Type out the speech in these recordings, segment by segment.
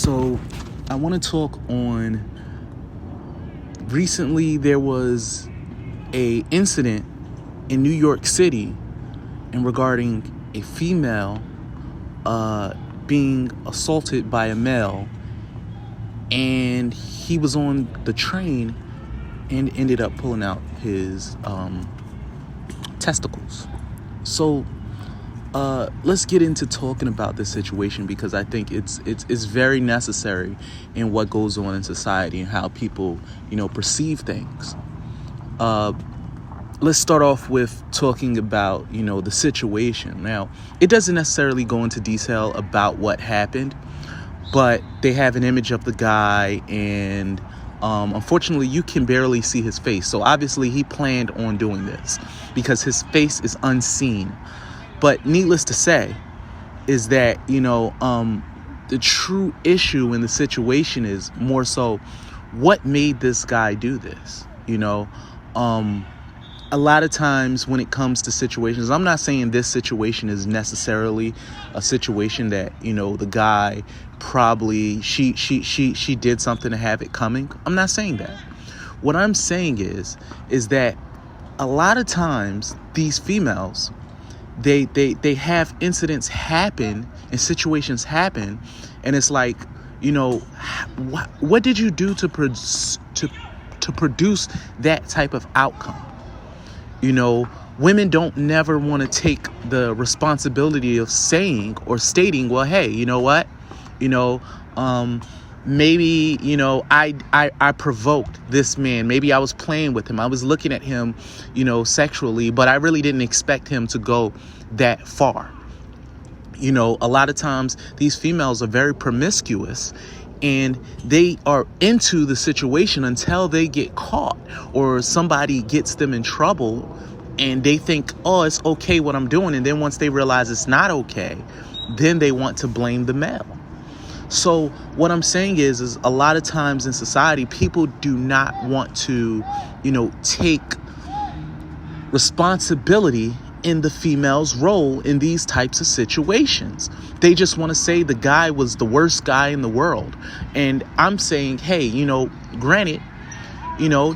So I want to talk on recently there was a incident in New York City and regarding a female being assaulted by a male, and he was on the train and ended up pulling out his testicles. So let's get into talking about this situation, because I think it's very necessary in what goes on in society and how people, perceive things. Let's start off with talking about, the situation. Now, it doesn't necessarily go into detail about what happened, but they have an image of the guy, and unfortunately, you can barely see his face. So obviously, he planned on doing this because his face is unseen. But needless to say is that, the true issue in the situation is more so what made this guy do this. A lot of times when it comes to situations, I'm not saying this situation is necessarily a situation that, the guy probably she did something to have it coming. I'm not saying that. What I'm saying is that a lot of times these females, they have incidents happen and situations happen, and it's like, what did you do to produce that type of outcome? Women don't never want to take the responsibility of saying or stating, well, hey, you know what, maybe, I provoked this man. Maybe I was playing with him. I was looking at him, sexually, but I really didn't expect him to go that far. A lot of times these females are very promiscuous, and they are into the situation until they get caught or somebody gets them in trouble, and they think, oh, it's okay what I'm doing. And then once they realize it's not okay, then they want to blame the male. So what I'm saying is a lot of times in society, people do not want to, take responsibility in the female's role in these types of situations. They just want to say the guy was the worst guy in the world. And I'm saying, hey, granted,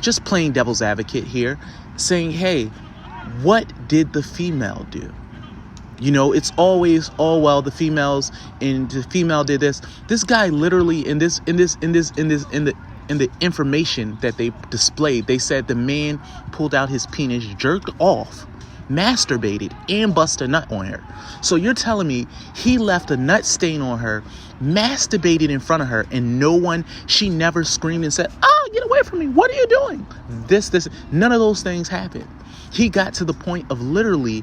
just playing devil's advocate here, saying, hey, what did the female do? It's always, oh, well, the female did this. This guy literally in the information that they displayed, they said the man pulled out his penis, jerked off, masturbated, and busted a nut on her. So you're telling me he left a nut stain on her, masturbated in front of her, and she never screamed and said, oh, get away from me. What are you doing? None of those things happened. He got to the point of literally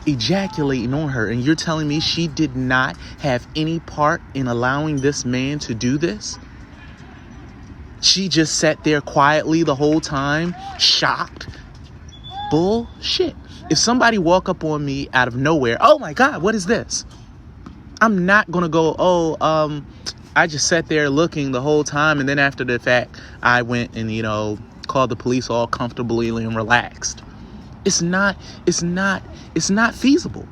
ejaculating on her, and you're telling me she did not have any part in allowing this man to do this? She just sat there quietly the whole time, shocked. Bullshit. If somebody walk up on me out of nowhere, oh my God, what is this? I'm not gonna go, I just sat there looking the whole time, and then after the fact, I went and, called the police all comfortably and relaxed. It's not feasible,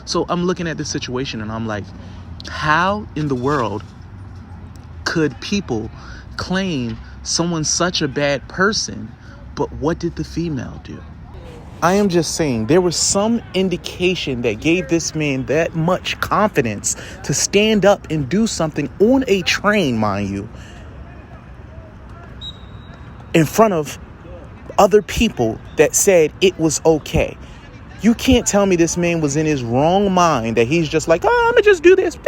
So I'm looking at this situation and I'm like, how in the world could people claim someone's such a bad person, but what did the female do? I am just saying there was some indication that gave this man that much confidence to stand up and do something on a train, mind you, in front of other people that said it was okay. You can't tell me this man was in his wrong mind, that he's just like, oh, I'm gonna just do this.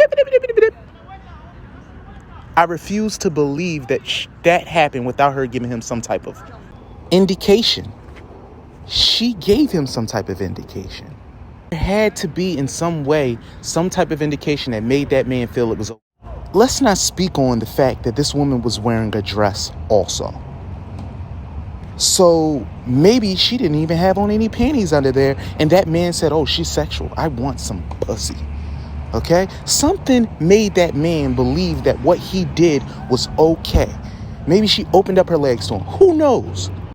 I refuse to believe that that happened without her giving him some type of indication. She gave him some type of indication. There had to be in some way, some type of indication that made that man feel it was okay. Let's not speak on the fact that this woman was wearing a dress also. So maybe she didn't even have on any panties under there, and that man said, oh, she's sexual. I want some pussy. Okay? Something made that man believe that what he did was okay. Maybe she opened up her legs to him. Who knows?